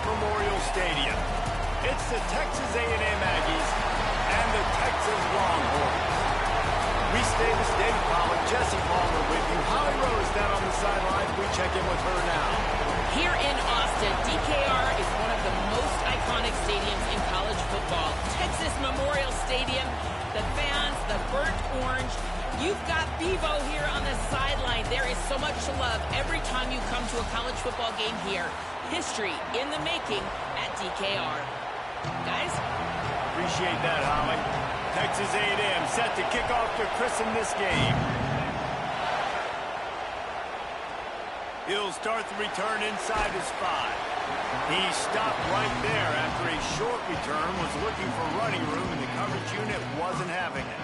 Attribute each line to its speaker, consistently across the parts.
Speaker 1: Memorial Stadium. It's the Texas A&M Aggies and the Texas Longhorns. We stay the state following Jessie Palmer with you. Holly Rose down on the sidelines. We check in with her now.
Speaker 2: Here in Austin, DKR is one of the most iconic stadiums in college football. Texas Memorial Stadium, the fans, the burnt orange. You've got Bevo here on the sideline. There is so much love every time you come to a college football game here. History in the making at DKR. Guys?
Speaker 1: Appreciate that, Holly. Texas A&M set to kick off to christen this game. He'll start the return inside his 5. He stopped right there after a short return, was looking for running room, and the coverage unit wasn't having it.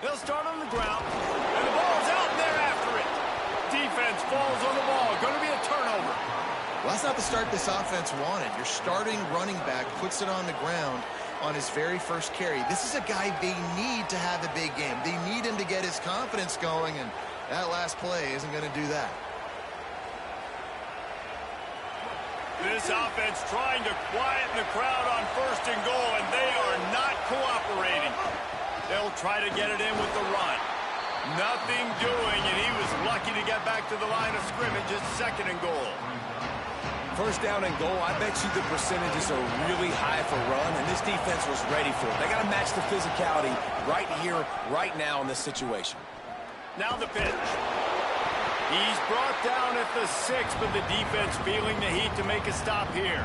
Speaker 1: They'll start on the ground, and the ball's out, and they're after it. Defense falls on the ball. Going to be a turnover.
Speaker 3: Well, that's not the start this offense wanted. Your starting running back puts it on the ground on his very first carry. This is a guy they need to have a big game. They need him to get his confidence going, and that last play isn't going to do that.
Speaker 1: This offense trying to quieten the crowd on 1st and goal, and they are not cooperating. They'll try to get it in with the run. Nothing doing, and he was lucky to get back to the line of scrimmage at 2nd and goal.
Speaker 4: 1st down and goal, I bet you the percentages are really high for run, and this defense was ready for it. They got to match the physicality right here, right now in this situation.
Speaker 1: Now the pitch. He's brought down at the 6, but the defense feeling the heat to make a stop here.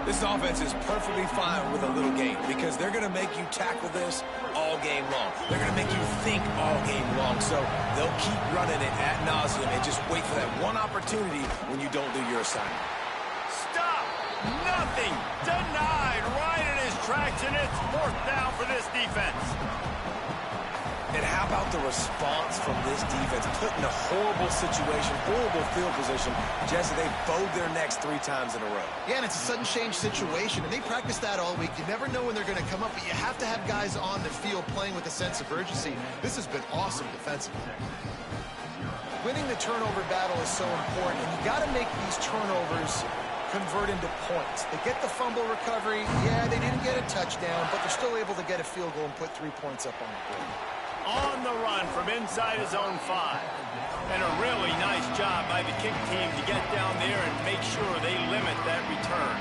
Speaker 4: This offense is perfectly fine with a little game because they're going to make you tackle this all game long. They're going to make you think all game long. So they'll keep running it ad nauseum and just wait for that one opportunity when you don't do your assignment.
Speaker 1: Stop! Nothing! Denied right in his tracks, and it's 4th down for this defense.
Speaker 4: And how about the response from this defense? Put in a horrible situation, horrible field position. Jesse, they bowed their necks 3 times in a row.
Speaker 3: Yeah, and it's a sudden change situation, and they practice that all week. You never know when they're going to come up, but you have to have guys on the field playing with a sense of urgency. This has been awesome defensively. Winning the turnover battle is so important, and you got to make these turnovers convert into points. They get the fumble recovery. Yeah, they didn't get a touchdown, but they're still able to get a field goal and put 3 points up on the board.
Speaker 1: On the run from inside his own 5. And a really nice job by the kick team to get down there and make sure they limit that return.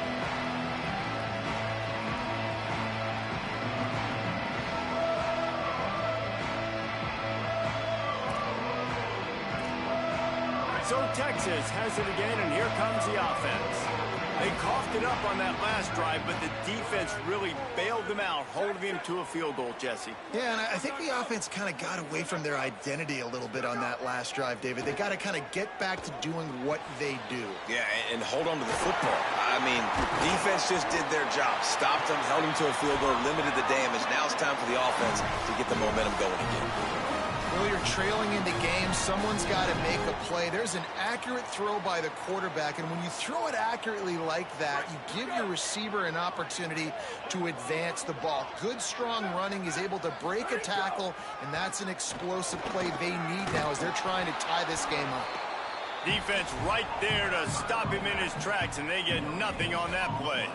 Speaker 1: So Texas has it again, and here comes the offense. They coughed it up on that last drive, but the defense really bailed them out, holding him to a field goal, Jesse.
Speaker 3: Yeah, and I think the offense kind of got away from their identity a little bit on that last drive, David. They got to kind of get back to doing what they do.
Speaker 4: Yeah, and hold on to the football. I mean, defense just did their job. Stopped them, held them to a field goal, limited the damage. Now it's time for the offense to get the momentum going again.
Speaker 3: Well, you're trailing into games. Someone's got to make a play. There's an accurate throw by the quarterback, and when you throw it accurately like that, you give your receiver an opportunity to advance the ball. Good, strong running is able to break a tackle, and that's an explosive play they need now as they're trying to tie this game up.
Speaker 1: Defense right there to stop him in his tracks, and they get nothing on that play.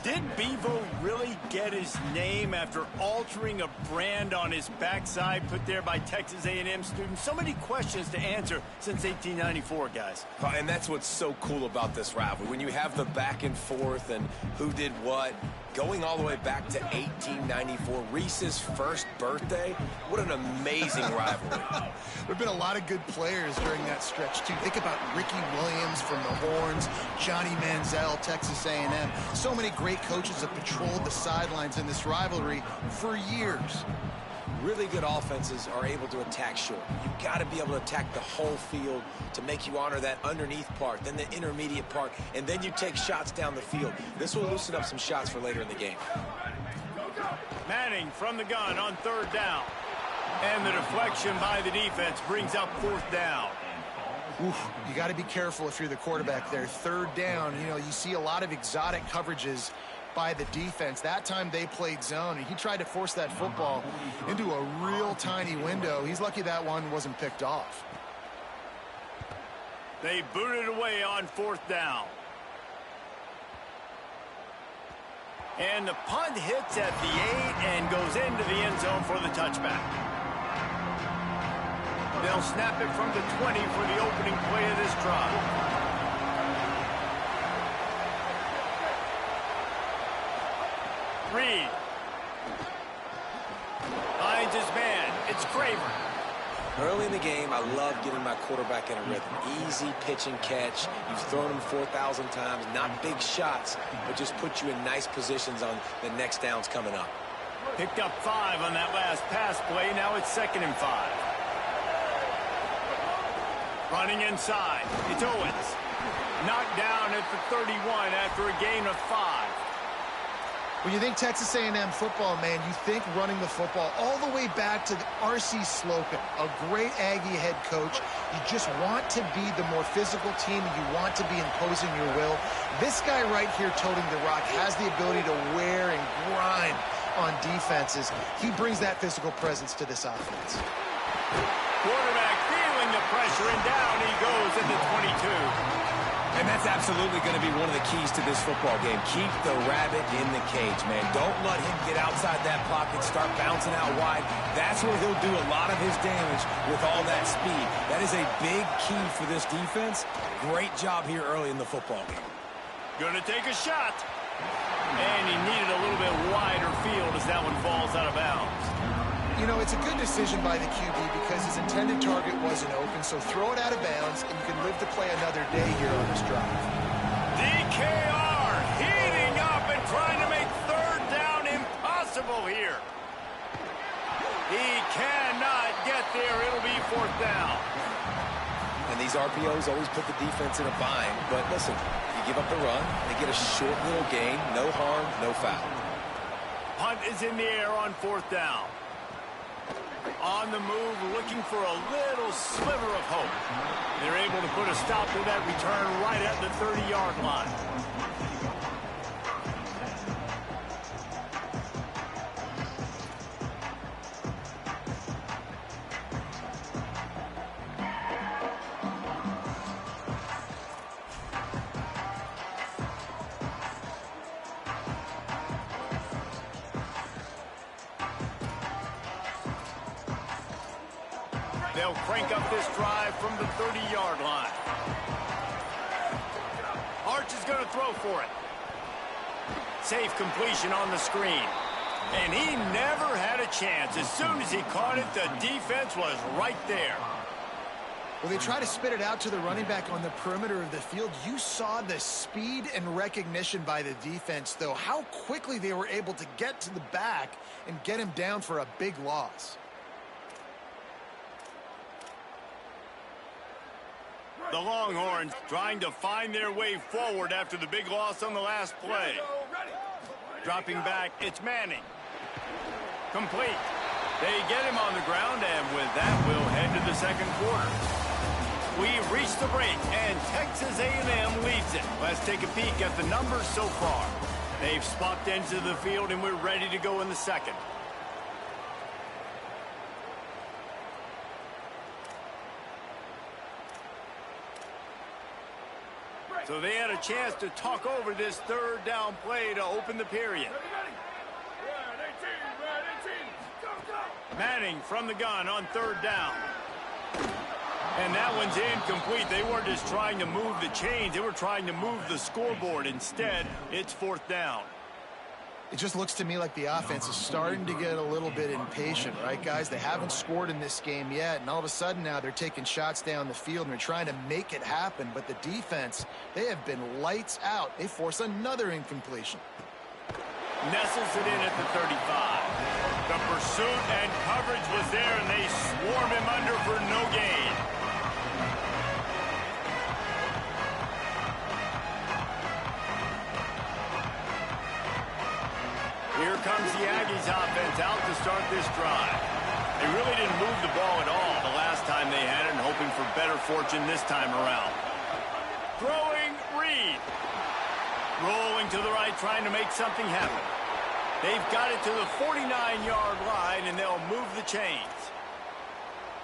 Speaker 1: Did Bevo really get his name after altering a brand on his backside put there by Texas A&M students? So many questions to answer since 1894, guys.
Speaker 4: And that's what's so cool about this rivalry. When you have the back and forth and who did what, going all the way back to 1894, Reese's first birthday, what an amazing rivalry.
Speaker 3: There have been a lot of good players during that stretch, too. Think about Ricky Williams from the Horns, Johnny Manziel, Texas A&M. So many great coaches have patrolled the sidelines in this rivalry for years.
Speaker 4: really good offenses are able to attack short. You've got to be able to attack the whole field to make you honor that underneath part, then the intermediate part, and then you take shots down the field. This will loosen up some shots for later in the game.
Speaker 1: Manning from the gun on third down. And the deflection by the defense brings up fourth down.
Speaker 3: Oof, you got to be careful if you're the quarterback there. Third down, you know, you see a lot of exotic coverages by the defense. That time they played zone, and he tried to force that football into a real tiny window. He's lucky that one wasn't picked off.
Speaker 1: They booted away on fourth down. And the punt hits at the 8 and goes into the end zone for the touchback. They'll snap it from the 20 for the opening play of this drive. Reed finds his man. It's Craver.
Speaker 4: Early in the game, I love getting my quarterback in a rhythm. Easy pitch and catch. You've thrown him 4,000 times. Not big shots, but just put you in nice positions on the next downs coming up.
Speaker 1: Picked up 5 on that last pass play. Now it's 2nd and 5. Running inside. It's Owens. Knocked down at the 31 after a gain of 5.
Speaker 3: When you think Texas A&M football, man, you think running the football all the way back to R.C. Slocum, a great Aggie head coach. You just want to be the more physical team, and you want to be imposing your will. This guy right here toting the rock has the ability to wear and grind on defenses. He brings that physical presence to this offense.
Speaker 1: Quarterback feeling the pressure, and down he goes at the 22.
Speaker 4: And that's absolutely going to be one of the keys to this football game. Keep the rabbit in the cage, man. Don't let him get outside that pocket, start bouncing out wide. That's where he'll do a lot of his damage with all that speed. That is a big key for this defense. Great job here early in the football game.
Speaker 1: Gonna take a shot. And he needed a little bit wider field as that one falls out of bounds.
Speaker 3: You know, it's a good decision by the QB because his intended target wasn't open, so throw it out of bounds, and you can live to play another day here on this drive.
Speaker 1: DKR heating up and trying to make third down impossible here. He cannot get there. It'll be fourth down.
Speaker 4: And these RPOs always put the defense in a bind, but listen, you give up the run, they get a short little gain, no harm, no foul.
Speaker 1: Punt is in the air on fourth down. On the move, looking for a little sliver of hope. They're able to put a stop to that return right at the 30-yard line. They'll crank up this drive from the 30-yard line. Arch is going to throw for it. Safe completion on the screen. And he never had a chance. As soon as he caught it, the defense was right there.
Speaker 3: Well, they try to spit it out to the running back on the perimeter of the field. You saw the speed and recognition by the defense, though, how quickly they were able to get to the back and get him down for a big loss.
Speaker 1: The Longhorns trying to find their way forward after the big loss on the last play. Dropping back, it's Manning. Complete. They get him on the ground, and with that, we'll head to the second quarter. We've reached the break, and Texas A&M leads it. Let's take a peek at the numbers so far. They've swapped ends of the field, and we're ready to go in the second. So they had a chance to talk over this third down play to open the period. Manning from the gun on third down. And that one's incomplete. They weren't just trying to move the chains. They were trying to move the scoreboard. Instead, it's fourth down.
Speaker 3: It just looks to me like the offense is starting to get a little bit impatient, right, guys? They haven't scored in this game yet, and all of a sudden now they're taking shots down the field and they're trying to make it happen. But the defense, they have been lights out. They force another incompletion.
Speaker 1: Nestles it in at the 35. The pursuit and coverage was there, and they swarm him under for no gain. Here comes the Aggies offense out to start this drive. They really didn't move the ball at all the last time they had it, and hoping for better fortune this time around. Throwing Reed. Rolling to the right, trying to make something happen. They've got it to the 49-yard line, and they'll move the chains.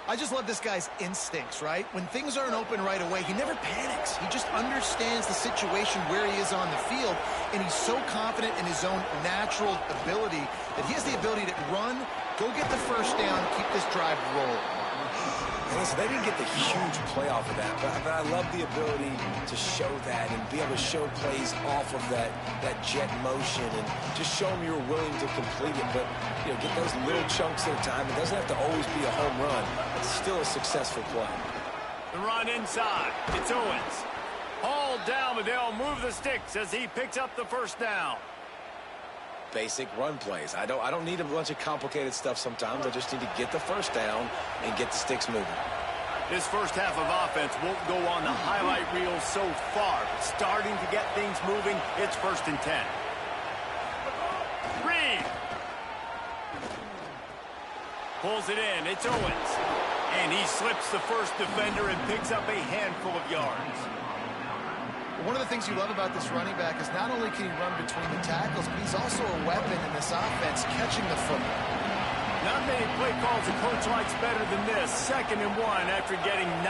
Speaker 3: I just love this guy's instincts, right? When things aren't open right away, he never panics. He just understands the situation where he is on the field, and he's so confident in his own natural ability that he has the ability to run, go get the first down, keep this drive rolling.
Speaker 4: And listen, they didn't get the huge play off of that, but I love the ability to show that and be able to show plays off of that jet motion and just show them you're willing to complete it. But, you know, get those little chunks at a time. It doesn't have to always be a home run. It's still a successful play.
Speaker 1: The run inside. It's Owens. Hauled down, but they'll move the sticks as he picks up the first down.
Speaker 4: Basic run plays. I don't need a bunch of complicated stuff sometimes. I just need to get the first down and get the sticks moving.
Speaker 1: This first half of offense won't go on the highlight reel so far, but starting to get things moving, it's 1st and 10. Reed pulls it in. It's Owens. And he slips the first defender and picks up a handful of yards.
Speaker 3: One of the things you love about this running back is not only can he run between the tackles, but he's also a weapon in this offense, catching the football.
Speaker 1: Not many play calls a coach likes better than this. 2nd and 1 after getting 9.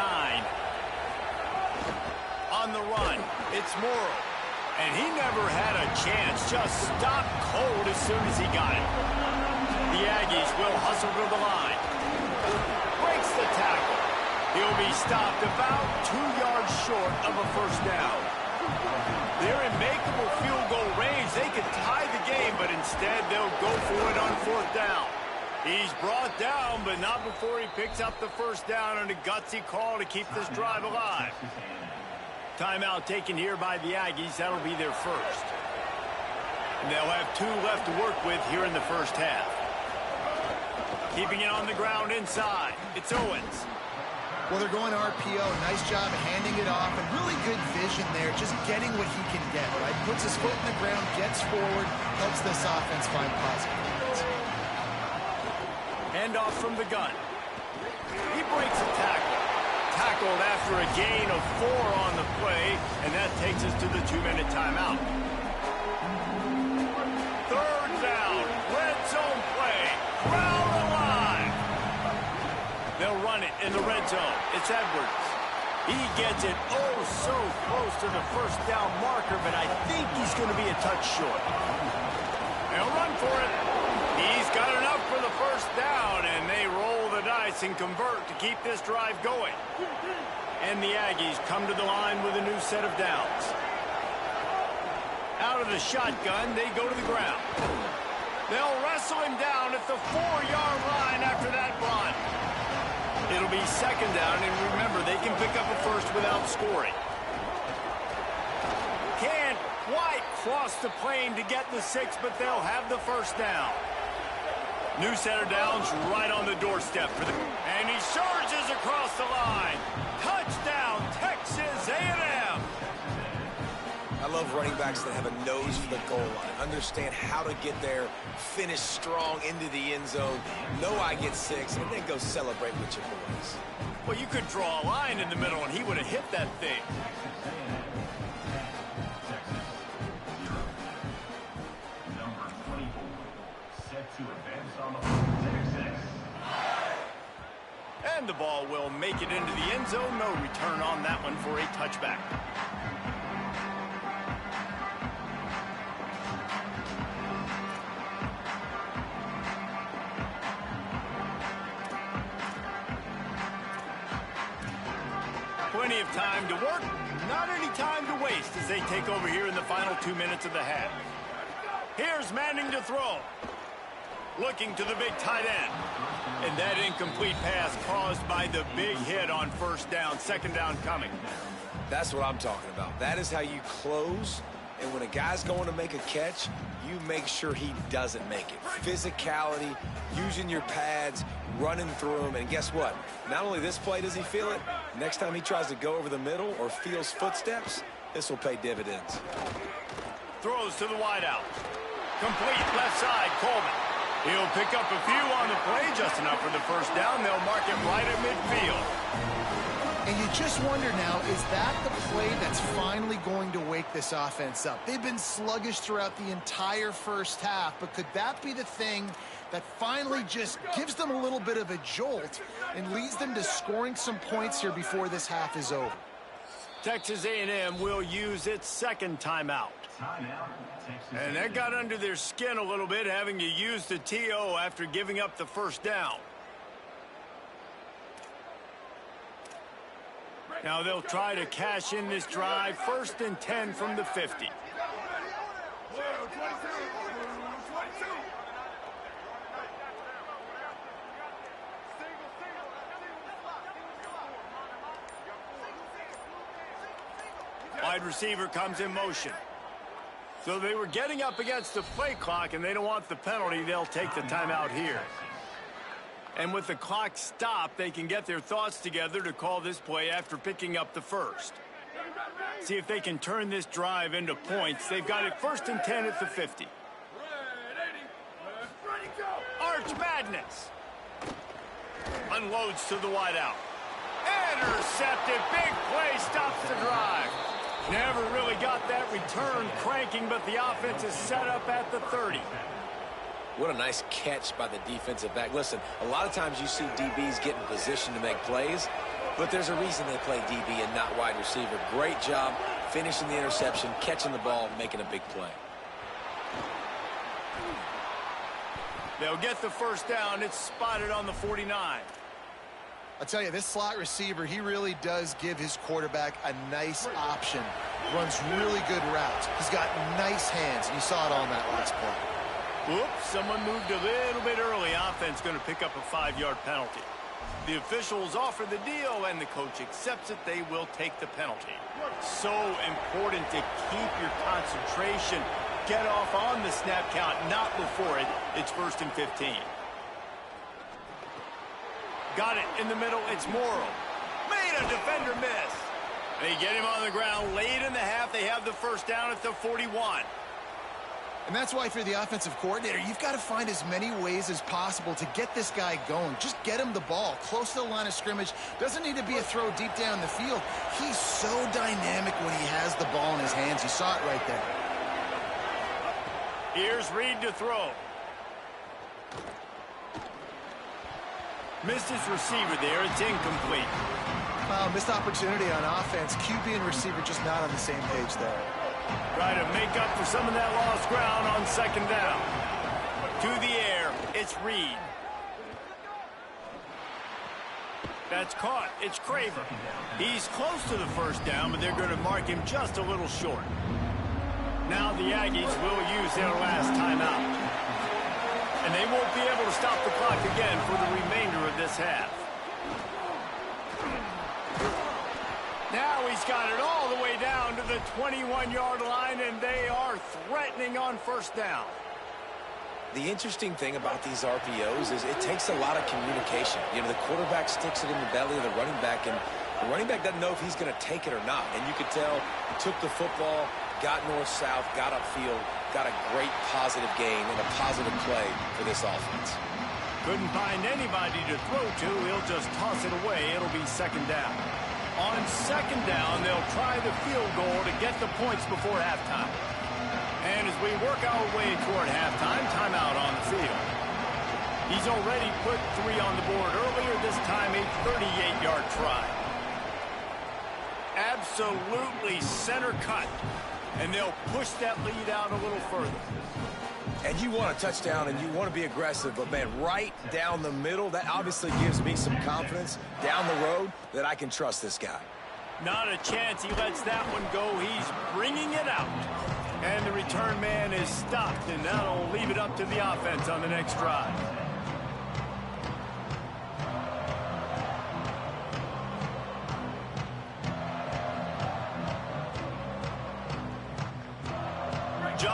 Speaker 1: On the run, it's Morrow. And he never had a chance. Just stopped cold as soon as he got it. The Aggies will hustle to the line. Breaks the tackle. He'll be stopped about 2 yards short of a first down. They're in makeable field goal range. They could tie the game, but instead they'll go for it on 4th down. He's brought down, but not before he picks up the first down on a gutsy call to keep this drive alive. Timeout taken here by the Aggies. That'll be their first. And they'll have 2 left to work with here in the first half. Keeping it on the ground inside. It's Owens.
Speaker 3: Well, they're going RPO. Nice job handing it off, and really good vision there, just getting what he can get, right? Puts his foot in the ground, gets forward, helps this offense find positive points.
Speaker 1: Handoff from the gun. He breaks a tackle. Tackled after a gain of 4 on the play, and that takes us to the 2-minute timeout. 3rd down, red zone play. Crowd alive. They'll run it in the red zone. It's Edwards. He gets it so close to the first down marker, but I think he's going to be a touch short. They'll run for it. He's got enough for the first down, and they roll the dice and convert to keep this drive going. And the Aggies come to the line with a new set of downs. Out of the shotgun, they go to the ground. They'll wrestle him down at the 4-yard line after that run. It'll be 2nd down, and remember, they can pick up a first without scoring. Can't quite cross the plane to get the 6, but they'll have the first down. New set of downs right on the doorstep for them. And he surges across the line. Touchdown, Texas A&M.
Speaker 4: I love running backs that have a nose for the goal line, understand how to get there, finish strong into the end zone, know I get 6, and then go celebrate with your boys.
Speaker 1: Well, you could draw a line in the middle, and he would have hit that thing. And the ball will make it into the end zone. No return on that one for a touchback. Plenty of time to work, not any time to waste as they take over here in the final 2 minutes of the half. Here's Manning to throw. Looking to the big tight end. And that incomplete pass caused by the big hit on first down. 2nd down coming.
Speaker 4: That's what I'm talking about. That is how you close And when a guy's going to make a catch, you make sure he doesn't make it. Physicality, using your pads, running through them. And guess what? Not only this play does he feel it, next time he tries to go over the middle or feels footsteps, this will pay dividends.
Speaker 1: Throws to the wideout. Complete left side, Coleman. He'll pick up a few on the play, just enough for the first down. They'll mark it right at midfield.
Speaker 3: And you just wonder now, is that the play that's finally going to wake this offense up? They've been sluggish throughout the entire first half, but could that be the thing that finally just gives them a little bit of a jolt and leads them to scoring some points here before this half is over?
Speaker 1: Texas A&M will use its second timeout. And that got under their skin a little bit, having to use the TO after giving up the first down. Now they'll try to cash in this drive. 1st and 10 from the 50. Wide receiver comes in motion. So they were getting up against the play clock, and they don't want the penalty. They'll take the timeout here. And with the clock stopped, they can get their thoughts together to call this play after picking up the first. See if they can turn this drive into points. They've got it 1st and 10 at the 50. Arch Madness. Unloads to the wideout. Intercepted. Big play stops the drive. Never really got that return cranking, but the offense is set up at the 30.
Speaker 4: What a nice catch by the defensive back. Listen, a lot of times you see DBs get in position to make plays, but there's a reason they play DB and not wide receiver. Great job finishing the interception, catching the ball, making a big play.
Speaker 1: They'll get the first down. It's spotted on the 49.
Speaker 3: I'll tell you, this slot receiver, he really does give his quarterback a nice option. Runs really good routes. He's got nice hands, and you saw it on that last play.
Speaker 1: Oops, someone moved a little bit early. Offense going to pick up a 5-yard penalty. The officials offer the deal, and the coach accepts it. They will take the penalty. So important to keep your concentration. Get off on the snap count, not before it. It's 1st and 15. Got it in the middle. It's Morrow. Made a defender miss. They get him on the ground late in the half. They have the first down at the 41.
Speaker 3: And that's why, if you're the offensive coordinator, you've got to find as many ways as possible to get this guy going. Just get him the ball close to the line of scrimmage. Doesn't need to be a throw deep down the field. He's so dynamic when he has the ball in his hands. You saw it right there.
Speaker 1: Here's Reed to throw. Missed his receiver there. It's incomplete.
Speaker 3: Missed opportunity on offense. QB and receiver just not on the same page there.
Speaker 1: Try to make up for some of that lost ground on 2nd down. To the air, it's Reed. That's caught. It's Craver. He's close to the first down, but they're going to mark him just a little short. Now the Aggies will use their last timeout. And they won't be able to stop the clock again for the remainder of this half. Now he's got it all the way down to the 21-yard line, and they are threatening on 1st down.
Speaker 4: The interesting thing about these RPOs is it takes a lot of communication. You know, the quarterback sticks it in the belly of the running back, and the running back doesn't know if he's going to take it or not. And you could tell he took the football, got north-south, got upfield, got a great positive gain and a positive play for this offense.
Speaker 1: Couldn't find anybody to throw to. He'll just toss it away. It'll be 2nd down. On 2nd down, they'll try the field goal to get the points before halftime. And as we work our way toward halftime, timeout on the field. He's already put 3 on the board earlier, this time a 38-yard try. Absolutely center cut. And they'll push that lead out a little further.
Speaker 4: And you want a touchdown and you want to be aggressive, but man, right down the middle, that obviously gives me some confidence down the road that I can trust this guy.
Speaker 1: Not a chance he lets that one go. He's bringing it out. And the return man is stopped, and that'll leave it up to the offense on the next drive.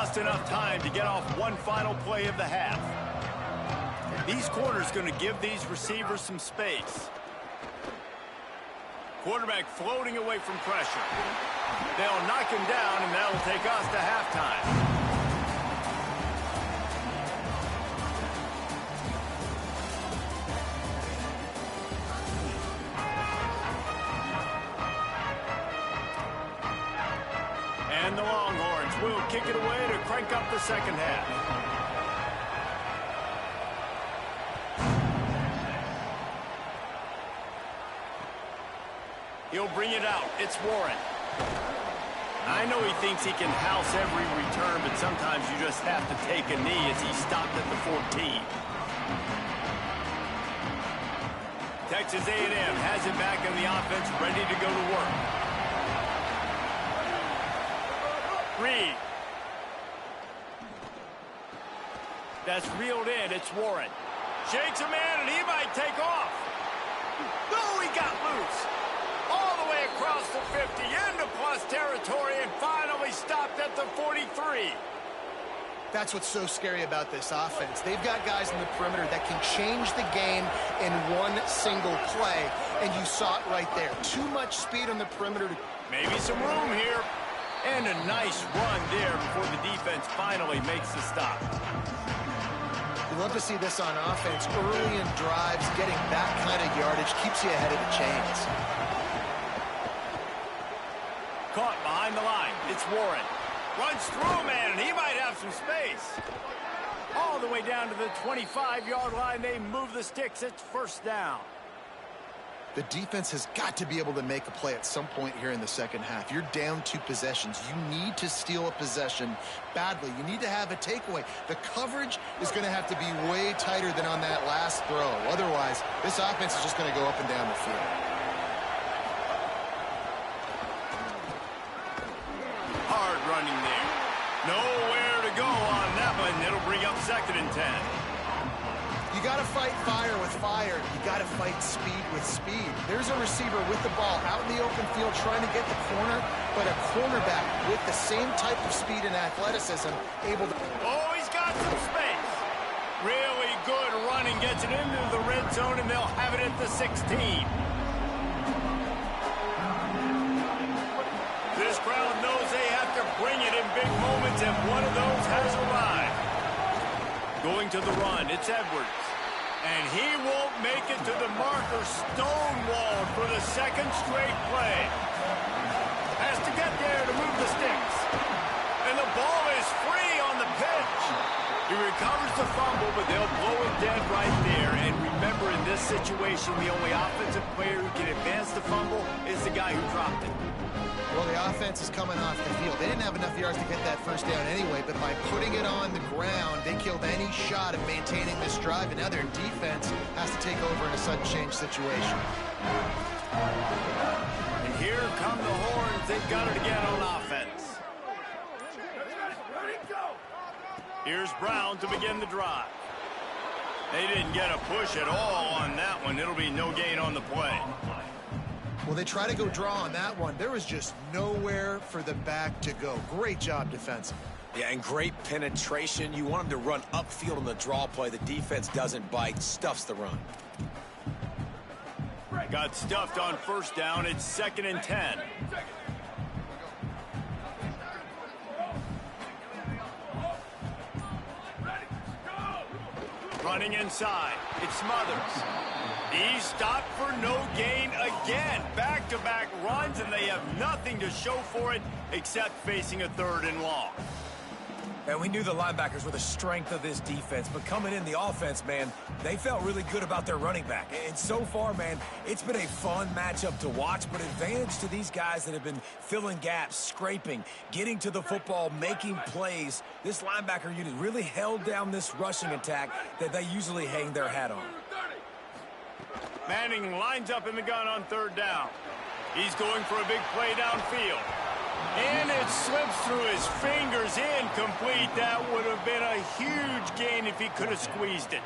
Speaker 1: just enough time to get off one final play of the half. These corners going to give these receivers some space. Quarterback floating away from pressure. They'll knock him down, and that'll take us to halftime. And the Longhorns will kick it away to crank up the second half. He'll bring it out. It's Warren. I know he thinks he can house every return, but sometimes you just have to take a knee as he stopped at the 14. Texas A&M has it back in the offense, ready to go to work. Reed. That's reeled in. It's Warren. Shakes a man, and he might take off. No, he got loose. All the way across the 50, into plus territory, and finally stopped at the 43.
Speaker 3: That's what's so scary about this offense. They've got guys in the perimeter that can change the game in one single play, and you saw it right there. Too much speed on the perimeter.
Speaker 1: Maybe some room here. And a nice run there before the defense finally makes the stop.
Speaker 3: You love to see this on offense. Early in drives, getting that kind of yardage keeps you ahead of the chains.
Speaker 1: Caught behind the line. It's Warren. Runs through a man, and he might have some space. All the way down to the 25-yard line. They move the sticks. It's first down.
Speaker 3: The defense has got to be able to make a play at some point here in the second half. You're down 2 possessions. You need to steal a possession badly. You need to have a takeaway. The coverage is going to have to be way tighter than on that last throw. Otherwise, this offense is just going to go up and down the field.
Speaker 1: Hard running there. Nowhere to go on that one. It'll bring up 2nd and 10.
Speaker 3: You got to fight fire with fire. You got to fight speed with speed. There's a receiver with the ball out in the open field trying to get the corner, but a cornerback with the same type of speed and athleticism able to...
Speaker 1: Oh, he's got some space. Really good running. Gets it into the red zone, and they'll have it at the 16. This crowd knows they have to bring it in big moments, and one of those has arrived. Going to the run, it's Edwards. And he won't make it to the marker, stonewalled for the 2nd straight play. Has to get there to move the sticks. And the ball is free on the pitch. He recovers the fumble, but they'll blow it dead right there. And remember, in this situation, the only offensive player who can advance the fumble is the guy who dropped it.
Speaker 3: Well, the offense is coming off the field. They didn't have enough yards to get that first down anyway, but by putting it on the ground, they killed any shot of maintaining this drive, and now their defense has to take over in a sudden change situation.
Speaker 1: And here come the Horns. They've got it again on offense. Here's Brown to begin the drive. They didn't get a push at all on that one. It'll be no gain on the play.
Speaker 3: Well, they try to go draw on that one. There was just nowhere for the back to go. Great job defensively.
Speaker 4: Yeah, and great penetration. You want them to run upfield on the draw play. The defense doesn't bite, stuffs the run.
Speaker 1: Got stuffed on first down. It's 2nd and 10. Running inside. It's Smothers. He's stopped for no gain again. Back-to-back runs, and they have nothing to show for it except facing a 3rd and long.
Speaker 4: And we knew the linebackers were the strength of this defense, but coming in the offense, man, they felt really good about their running back. And so far, man, it's been a fun matchup to watch, but advantage to these guys that have been filling gaps, scraping, getting to the football, making plays. This linebacker unit really held down this rushing attack that they usually hang their hat on.
Speaker 1: Manning lines up in the gun on 3rd down. He's going for a big play downfield. And it slips through his fingers, incomplete. That would have been a huge gain if he could have squeezed it.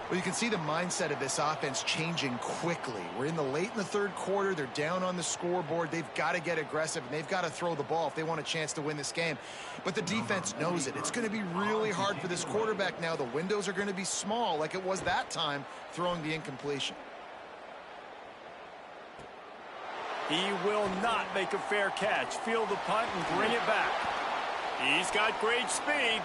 Speaker 3: Well, you can see the mindset of this offense changing quickly. We're in the third quarter. They're down on the scoreboard. They've got to get aggressive, and they've got to throw the ball if they want a chance to win this game. But the defense knows it. It's going to be really hard for this quarterback now. The windows are going to be small like it was that time throwing the incompletion.
Speaker 1: He will not make a fair catch. Field the punt and bring it back. He's got great speed.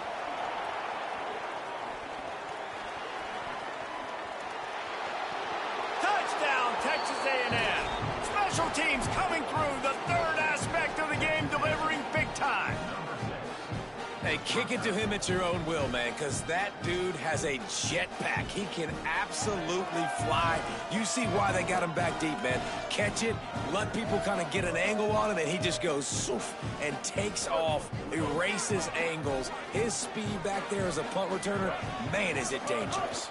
Speaker 1: Touchdown, Texas A&M. Special teams coming through. The third aspect of the game, delivering big time.
Speaker 4: Hey, kick it to him at your own will, man, because that dude has a jetpack. He can absolutely fly. You see why they got him back deep, man. Catch it, let people kind of get an angle on him, and he just goes soof and takes off, erases angles. His speed back there as a punt returner, man, is it dangerous.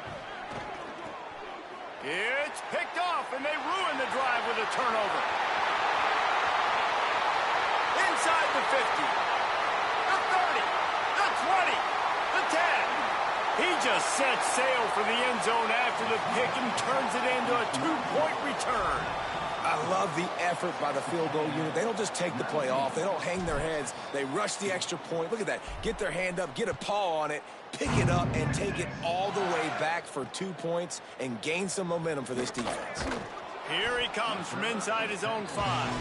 Speaker 1: It's picked off, and they ruin the drive with a turnover. Inside the 50, the 30, the 20, the 10. He just sets sail for the end zone after the pick and turns it into a two-point return.
Speaker 4: I love the effort by the field goal unit. They don't just take the play off. They don't hang their heads. They rush the extra point. Look at that. Get their hand up, get a paw on it, pick it up, and take it all the way back for 2 points and gain some momentum for this defense.
Speaker 1: Here he comes from inside his own 5.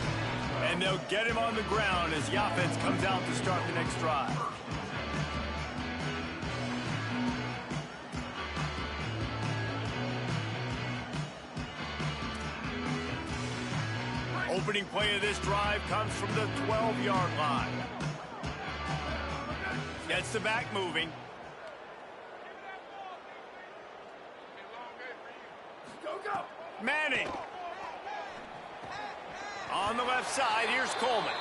Speaker 1: And they'll get him on the ground as the offense comes out to start the next drive. Opening play of this drive comes from the 12-yard line. Gets the back moving. Manning. On the left side, here's Coleman.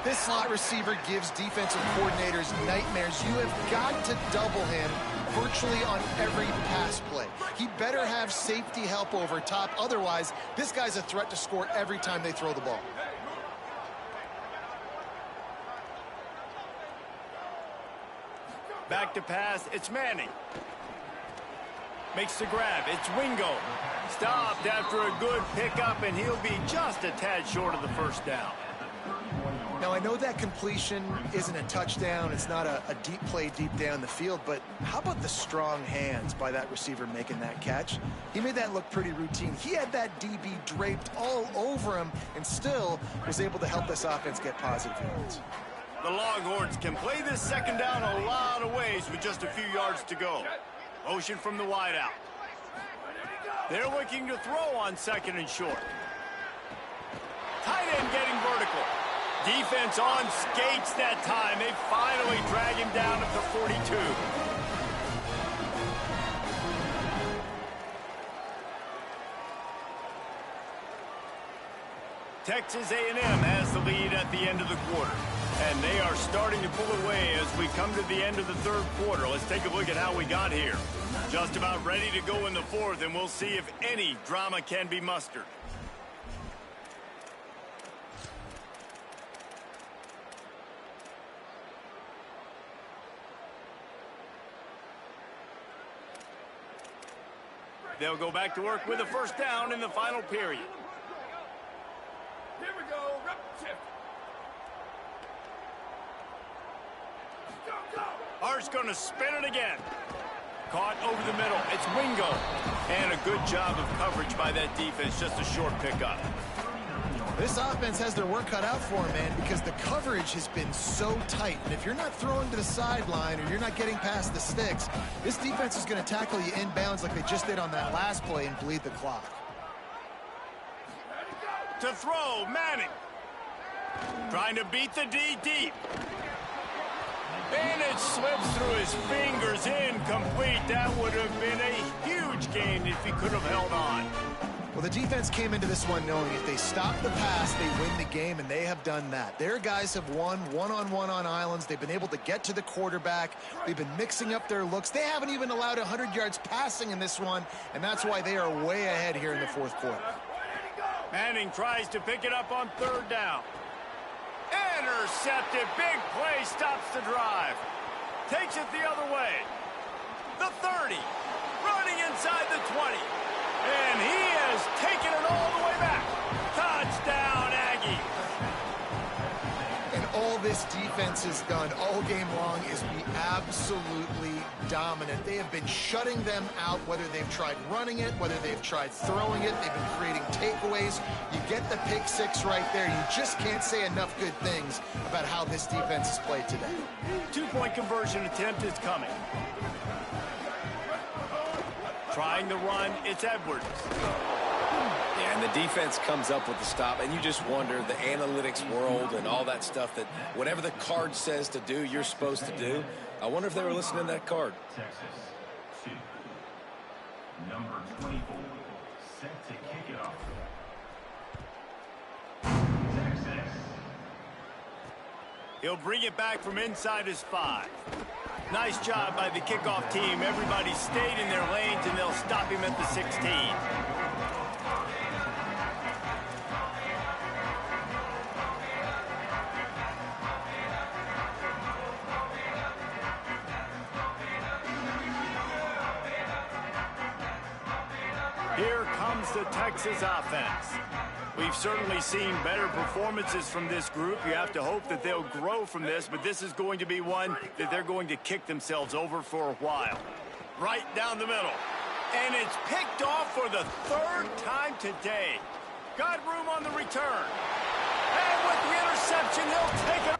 Speaker 3: This slot receiver gives defensive coordinators nightmares. You have got to double him virtually on every pass play. He better have safety help over top. Otherwise, this guy's a threat to score every time they throw the ball.
Speaker 1: Back to pass, it's Manning. Makes the grab, it's Wingo. Stopped after a good pickup, and he'll be just a tad short of the first down.
Speaker 3: Now, I know that completion isn't a touchdown. It's not a deep play deep down the field, but how about the strong hands by that receiver making that catch? He made that look pretty routine. He had that DB draped all over him and still was able to help this offense get positive yards.
Speaker 1: The Longhorns can play this second down a lot of ways with just a few yards to go. Motion from the wideout. They're looking to throw on second and short. Tight end getting vertical. Defense on skates that time. They finally drag him down at the 42. Texas A&M has the lead at the end of the quarter. And they are starting to pull away as we come to the end of the third quarter. Let's take a look at how we got here. Just about ready to go in the fourth, and we'll see if any drama can be mustered. They'll go back to work with a first down in the final period.
Speaker 5: Here we go, rep shift. Go.
Speaker 1: Hart's going to spin it again. Caught over the middle. It's Wingo. And a good job of coverage by that defense. Just a short pickup.
Speaker 3: This offense has their work cut out for them, man, because the coverage has been so tight. And if you're not throwing to the sideline or you're not getting past the sticks, this defense is going to tackle you inbounds like they just did on that last play and bleed the clock.
Speaker 1: To throw, Manning. Trying to beat the D deep. And it slips through his fingers, incomplete. That would have been a huge gain if he could have held on.
Speaker 3: Well, the defense came into this one knowing if they stop the pass, they win the game, and they have done that. Their guys have won one-on-one on islands. They've been able to get to the quarterback. They've been mixing up their looks. They haven't even allowed 100 yards passing in this one, and that's why they are way ahead here in the fourth quarter.
Speaker 1: Manning tries to pick it up on third down. Intercepted. Big play stops the drive. Takes it the other way. The 30. Running inside the 20. And he has taken it all the way back. Touchdown, Aggie.
Speaker 3: And all this defense has done all game long is be absolutely dominant. They have been shutting them out, whether they've tried running it, whether they've tried throwing it. They've been creating takeaways. You get the pick six right there. You just can't say enough good things about how this defense has played today.
Speaker 1: 2-point conversion attempt is coming. Trying the run, it's Edwards.
Speaker 4: Yeah, and the defense comes up with the stop, and you just wonder, the analytics world and all that stuff, that whatever the card says to do, you're supposed to do. I wonder if they were listening to that card.
Speaker 5: Texas, 2. Number 24, set to kick it off. Texas.
Speaker 1: He'll bring it back from inside his 5. Nice job by the kickoff team. Everybody stayed in their lanes, and they'll stop him at the 16. Here comes the Texas offense. We've certainly seen better performances from this group. You have to hope that they'll grow from this, but this is going to be one that they're going to kick themselves over for a while. Right down the middle. And it's picked off for the 3rd time today. Got room on the return. And with the interception, he'll take it.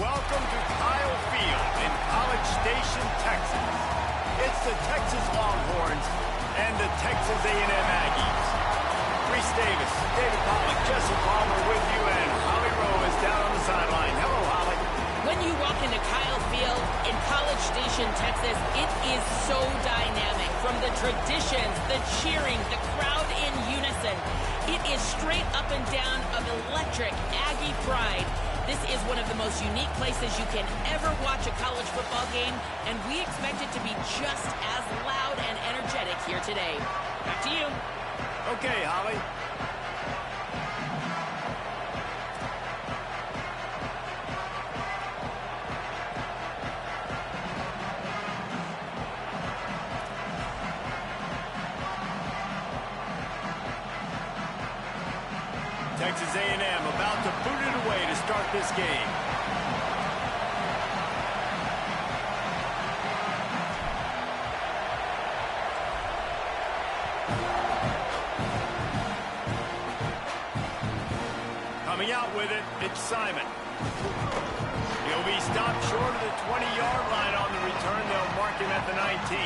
Speaker 1: Welcome to Kyle Field in College Station, Texas. It's the Texas Longhorns and the Texas A&M Aggies. Reese Davis, David Pollock, Jesse Palmer with you, and Holly Rowe is down on the sideline. Hello, Holly.
Speaker 2: When you walk into Kyle Field in College Station, Texas, it is so dynamic. From the traditions, the cheering, the crowd in unison. It is straight up and down of electric Aggie pride. This is one of the most unique places you can ever watch a college football game, and we expect it to be just as loud and energetic here today. Back to you.
Speaker 1: Okay, Holly. Texas A&M about to boot it away to start this game. Coming out with it, it's Simon. He'll be stopped short of the 20-yard line on the return. They'll mark him at the 19.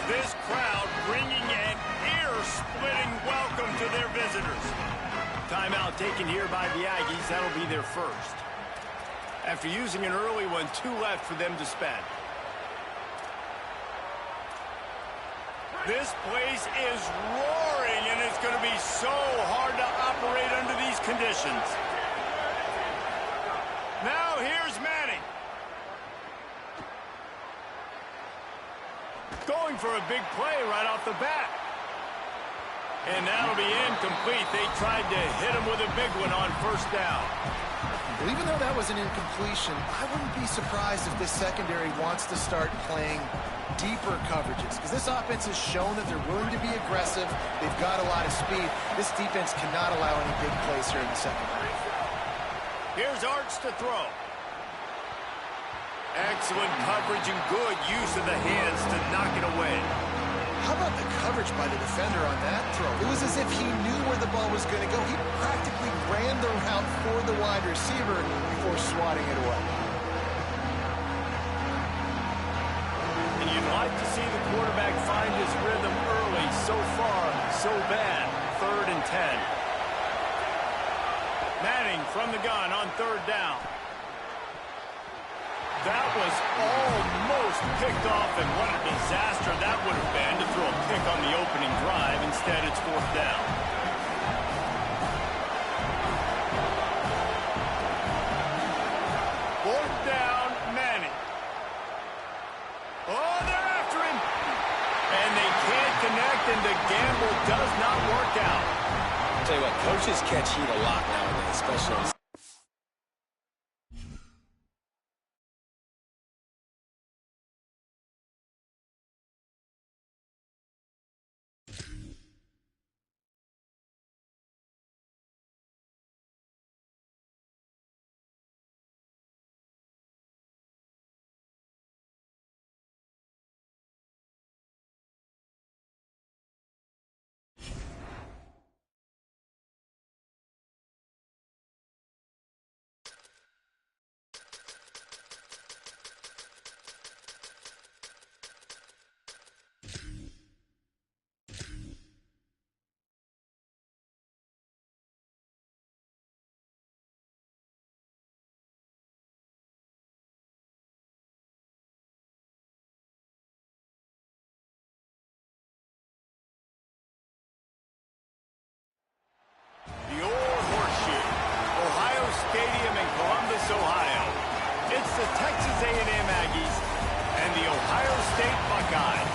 Speaker 1: This crowd bringing an ear-splitting welcome to their visitors. Timeout taken here by the Aggies. That'll be their first. After using an early one, 2 left for them to spend. This place is roaring, and it's going to be so hard to operate under these conditions. Now here's Manning. Going for a big play right off the bat. And that'll be incomplete. They tried to hit him with a big one on first down.
Speaker 3: Well, even though that was an incompletion, I wouldn't be surprised if this secondary wants to start playing deeper coverages, because this offense has shown that they're willing to be aggressive. They've got a lot of speed. This defense cannot allow any big plays here in the secondary.
Speaker 1: Here's Arts to throw. Excellent coverage and good use of the hands to knock it away.
Speaker 3: How about the coverage by the defender on that throw? It was as if he knew where the ball was going to go. He practically ran the route for the wide receiver before swatting it away.
Speaker 1: And you'd like to see the quarterback find his rhythm early. So far, so bad. 3rd and 10. Manning from the gun on 3rd down. That was almost picked off, and what a disaster that would have been to throw a pick on the opening drive. Instead, it's 4th down. 4th down, Manning. Oh, they're after him. And they can't connect, and the gamble does not work out.
Speaker 4: I'll tell you what, coaches catch heat a lot nowadays, especially on
Speaker 1: The old horseshoe, Ohio Stadium in Columbus, Ohio. It's the Texas A&M Aggies and the Ohio State Buckeyes.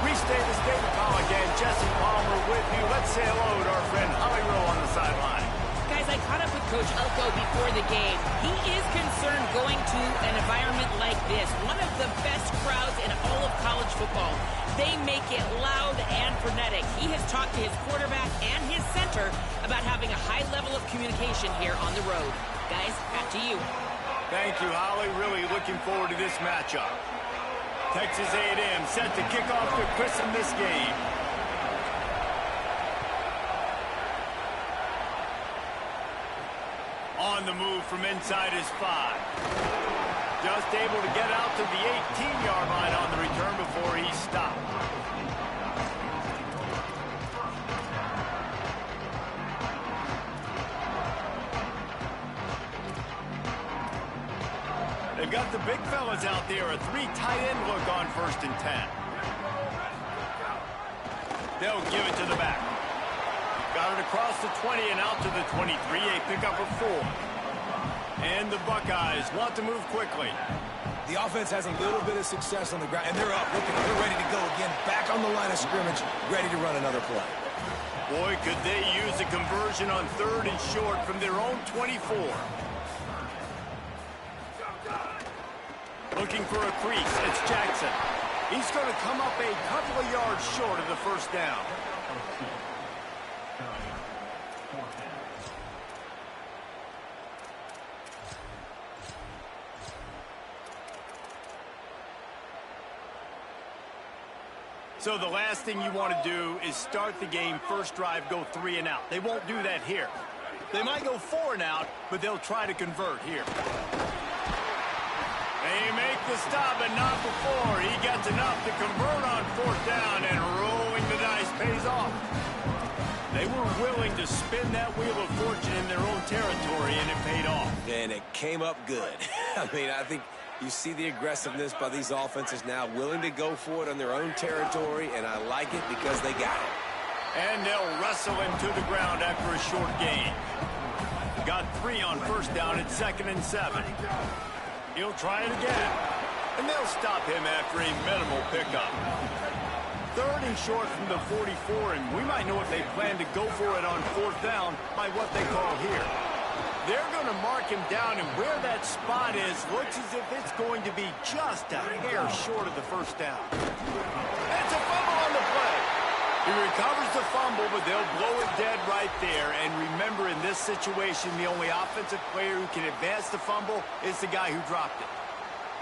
Speaker 1: Restate the state of call again. Jesse Palmer with you. Let's say hello to our friend Holly Rowe on the sideline.
Speaker 2: Guys, I caught up with Coach Elko before the game. He is concerned going to an environment like this, one of the best crowds in all of college football. They make it loud and frenetic. He has talked to his quarterback and his center about having a high level of communication here on the road. Guys, back to you.
Speaker 1: Thank you, Holly. Really looking forward to this matchup. Texas A&M set to kick off to christen this game. On the move from inside his 5. Just able to get out to the 18-yard line on the return before he's stopped. They've got the big fellas out there, a 3 tight end look on 1st and 10. They'll give it to the back. Got it across the 20 and out to the 23. A pickup of 4. And the Buckeyes want to move quickly.
Speaker 4: the offense has a little bit of success on the ground, and they're up, looking, they're ready to go again, back on the line of scrimmage, ready to run another play.
Speaker 1: Boy, could they use a conversion on 3rd and short from their own 24. Looking for a crease. It's Jackson. He's going to come up a couple of yards short of the first down. So the last thing you want to do is start the game, first drive, go 3 and out. They won't do that here. They might go 4 and out, but they'll try to convert here. They make the stop, but not before. He gets enough to convert on 4th down, and rolling the dice pays off. They were willing to spin that wheel of fortune in their own territory, and it paid off. And it came up good. I mean, I think you see the aggressiveness by these offenses now, willing to go for it on their own territory, and I like it because they got it. And they'll wrestle him to the ground after a short gain. Got 3 on 1st down at 2nd and 7. He'll try it again. And they'll stop him after a minimal pickup. 3rd and short from the 44, and we might know if they plan to go for it on 4th down by what they call here. They're going to mark him down, and where that spot is looks as if it's going to be just a hair short of the first down. It's a fumble on the play. He recovers the fumble, but they'll blow it dead right there. And remember, in this situation, the only offensive player who can advance the fumble is the guy who dropped it.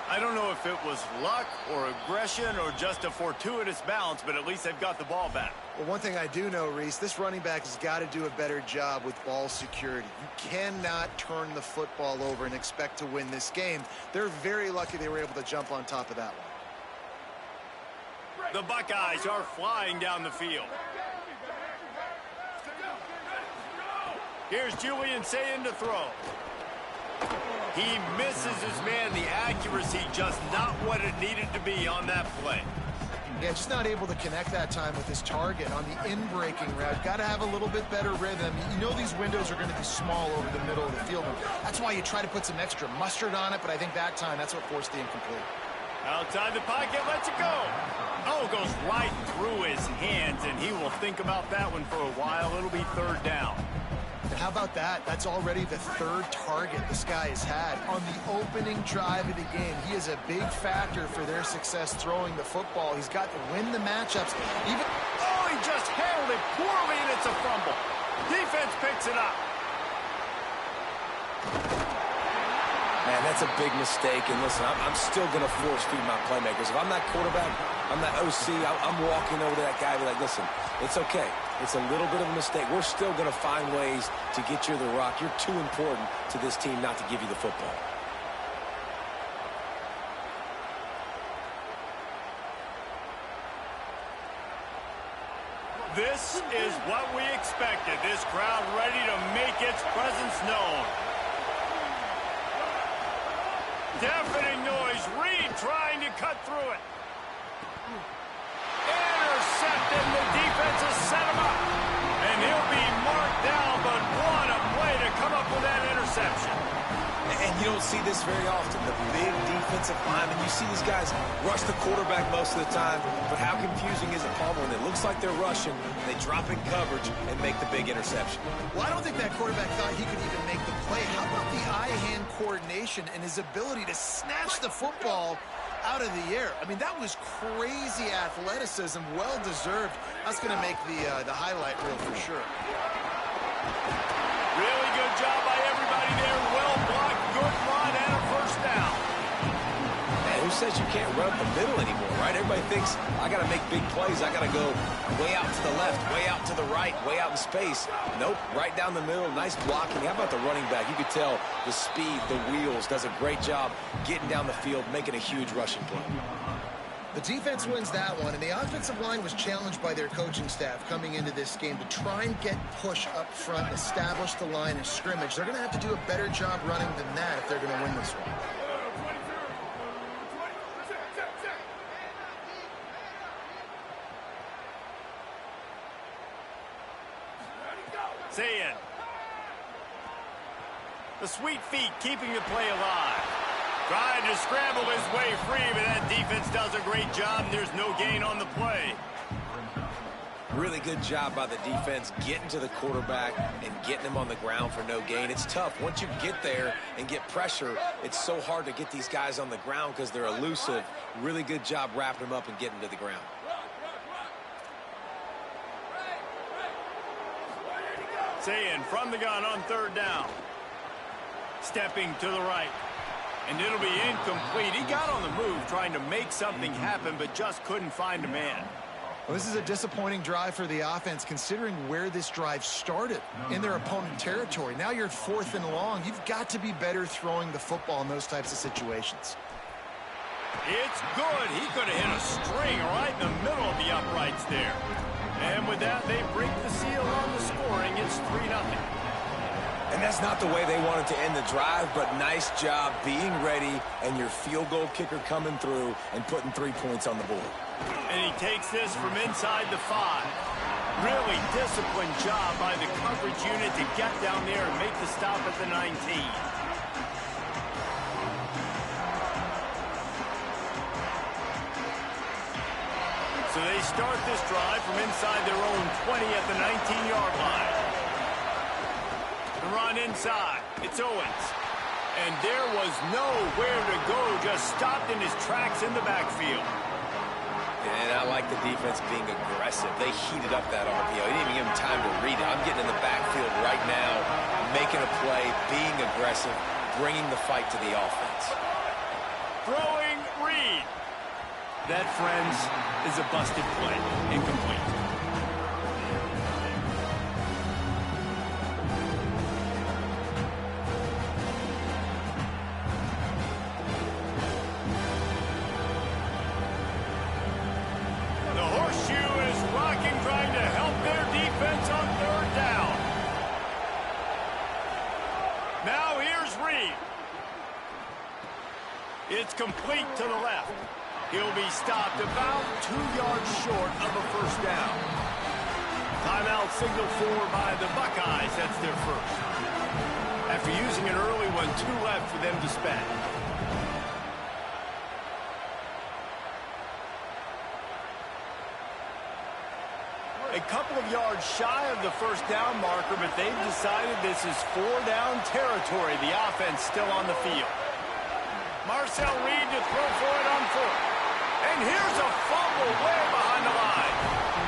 Speaker 1: I don't know if it was luck or aggression or just a fortuitous bounce, but at least they've got the ball back.
Speaker 3: Well, one thing I do know, Reese, this running back has got to do a better job with ball security. You cannot turn the football over and expect to win this game. They're very lucky they were able to jump on top of that one.
Speaker 1: The Buckeyes are flying down the field. Here's Julian saying to throw. He misses his man. The accuracy just not what it needed to be on that play.
Speaker 3: Yeah, just not able to connect that time with his target on the in-breaking route. Got to have a little bit better rhythm. You know these windows are going to be small over the middle of the field. That's why you try to put some extra mustard on it, but I think that time that's what forced the incomplete.
Speaker 1: Outside the pocket, lets it go. Oh, goes right through his hands, and he will think about that one for a while. It'll be 3rd down.
Speaker 3: How about that? That's already the 3rd target this guy has had. On the opening drive of the game, he is a big factor for their success throwing the football. He's got to win the matchups.
Speaker 1: Oh, he just handled it poorly, and it's a fumble. Defense picks it up.
Speaker 4: Man, that's a big mistake. And listen, I'm still going to force feed my playmakers. If I'm that quarterback, I'm that OC, I'm walking over to that guy and be like, listen, it's okay. It's a little bit of a mistake. We're still going to find ways to get you the rock. You're too important to this team not to give you the football.
Speaker 1: This is what we expected. This crowd ready to make its presence known. Deafening noise. Reed trying to cut through it. Intercepted. The defense has set him up. And he'll be marked down, but what a play to come up with that interception.
Speaker 4: And you don't see this very often. The big defensive linemen, you see these guys rush the quarterback most of the time, but how confusing is it, Paul, when it looks like they're rushing, they drop in coverage and make the big interception?
Speaker 3: Well, I don't think that quarterback thought he could even make the play. How about the eye-hand coordination and his ability to snatch the football out of the air? I mean, that was crazy athleticism, well-deserved. That's going to make the highlight reel for sure.
Speaker 1: Really good job by everybody there. Well blocked, good run, and a first down.
Speaker 4: Man, who says you can't run up the middle anymore, right? Everybody thinks, I got to make big plays. I got to go way out to the left, way out to the right, way out in space. Nope, right down the middle. Nice blocking. How about the running back? You could tell the speed, the wheels, does a great job getting down the field, making a huge rushing play.
Speaker 3: The defense wins that one, and the offensive line was challenged by their coaching staff coming into this game to try and get push up front, establish the line of scrimmage. They're going to have to do a better job running than that if they're going to win this one.
Speaker 1: Saying. The sweet feet keeping the play alive. Trying to scramble his way free, but that defense does a great job, and there's no gain on the play.
Speaker 4: Really good job by the defense getting to the quarterback and getting him on the ground for no gain. It's tough. Once you get there and get pressure, it's so hard to get these guys on the ground because they're elusive. Really good job wrapping them up and getting to the ground.
Speaker 1: Saying from the gun on third down. Stepping to the right. And it'll be incomplete. He got on the move trying to make something happen, but just couldn't find a man.
Speaker 3: Well, this is a disappointing drive for the offense, considering where this drive started in their opponent territory. Now you're at 4th and long. You've got to be better throwing the football in those types of situations.
Speaker 1: It's good. He could have hit a string right in the middle of the uprights there. And with that, they break the seal on the scoring. It's 3-0.
Speaker 4: And that's not the way they wanted to end the drive, but nice job being ready and your field goal kicker coming through and putting 3 points on the board.
Speaker 1: And he takes this from inside the 5. Really disciplined job by the coverage unit to get down there and make the stop at the 19. So they start this drive from inside their own 20 at the 19-yard line. The run inside. It's Owens. And there was nowhere to go. Just stopped in his tracks in the backfield.
Speaker 4: And I like the defense being aggressive. They heated up that RPO. He didn't even give him time to read it. I'm getting in the backfield right now, making a play, being aggressive, bringing the fight to the offense.
Speaker 1: Throwing Reed. That, friends, is a busted play. Incomplete. It's complete to the left. He'll be stopped about 2 yards short of a first down. Timeout signaled for by the Buckeyes. That's their first. After using an early one, 2 left for them to spend. A couple of yards shy of the first down marker, but they've decided this is 4-down territory. The offense still on the field. Marcel Reed to throw for it on 4th. And here's a fumble way behind the line.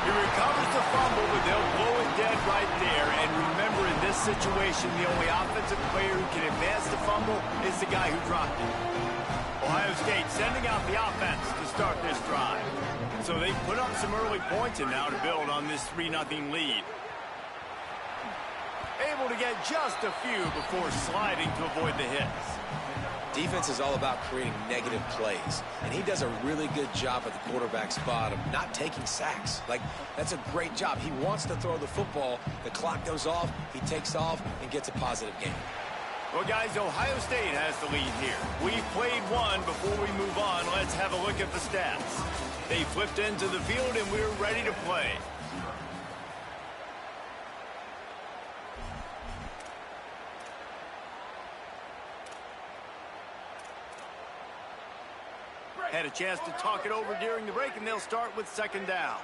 Speaker 1: He recovers the fumble, but they'll blow it dead right there. And remember, in this situation, the only offensive player who can advance the fumble is the guy who dropped it. Ohio State sending out the offense to start this drive. So they put up some early points and now to build on this 3-0 lead. Able to get just a few before sliding to avoid the hits.
Speaker 4: Defense is all about creating negative plays, and he does a really good job at the quarterback spot of not taking sacks. Like, that's a great job. He wants to throw the football. The clock goes off, he takes off, and gets a positive gain.
Speaker 1: Well, guys, Ohio State has the lead here. We've played one. Before we move on, let's have a look at the stats. They flipped into the field, and we're ready to play. Had a chance to talk it over during the break, and they'll start with 2nd down.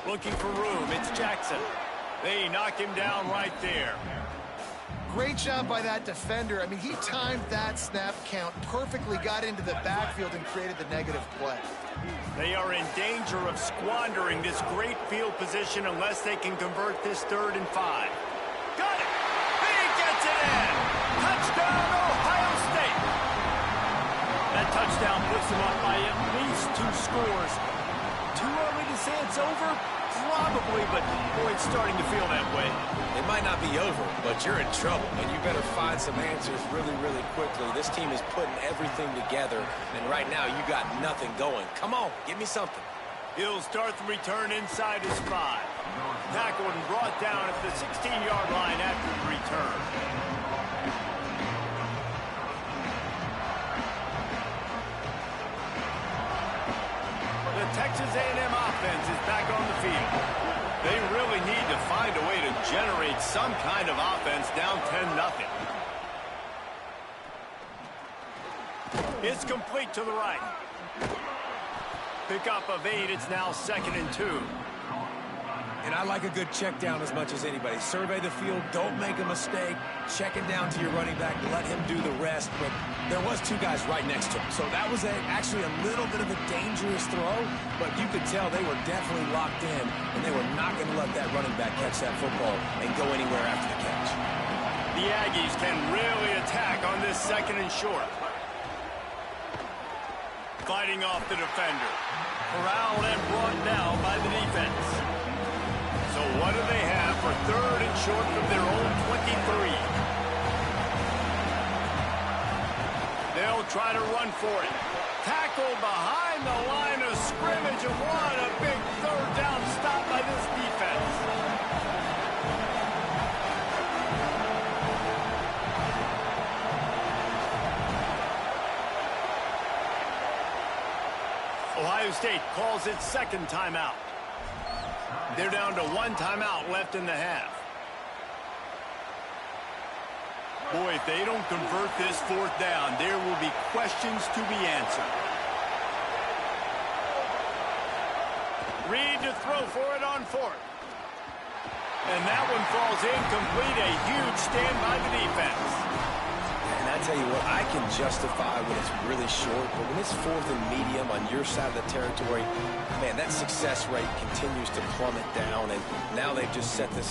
Speaker 1: Looking for room. It's Jackson. They knock him down right there.
Speaker 3: Great job by that defender. I mean, he timed that snap count perfectly, got into the backfield, and created the negative play.
Speaker 1: They are in danger of squandering this great field position unless they can convert this 3rd and 5. Got it! Gets it in! Touchdown, Ohio State! That touchdown puts them up by at least 2 scores. Too early to say it's over? Probably, but boy, it's starting to feel that way.
Speaker 4: It might not be over, but you're in trouble, and you better find some answers really, really quickly. This team is putting everything together, and right now you got nothing going. Come on, give me something.
Speaker 1: He'll start the return inside his 5. Tackled and brought down at the 16-yard line after the return. The Texas A&M offense is back on the field. They really need to find a way to generate some kind of offense down 10-0. It's complete to the right. Pickup of 8. It's now 2nd and 2.
Speaker 4: And I like a good check down as much as anybody. Survey the field, don't make a mistake. Check it down to your running back, let him do the rest. But there was 2 guys right next to him. So that was actually a little bit of a dangerous throw, but you could tell they were definitely locked in, and they were not going to let that running back catch that football and go anywhere after the catch.
Speaker 1: The Aggies can really attack on this 2nd and short. Fighting off the defender. Corralled and brought down by the defense. So what do they have for 3rd and short from their own 23? They'll try to run for it. Tackle behind the line of scrimmage, and what a big 3rd down stop by this defense. Ohio State calls its 2nd timeout. They're down to 1 timeout left in the half. Boy, if they don't convert this 4th down, there will be questions to be answered. Reed to throw for it on 4th. And that one falls incomplete. A huge stand by the defense.
Speaker 4: And I tell you what, I can justify when it's really short, but when it's 4th and medium on your side of the territory, man, that success rate continues to plummet down, and now they've just set this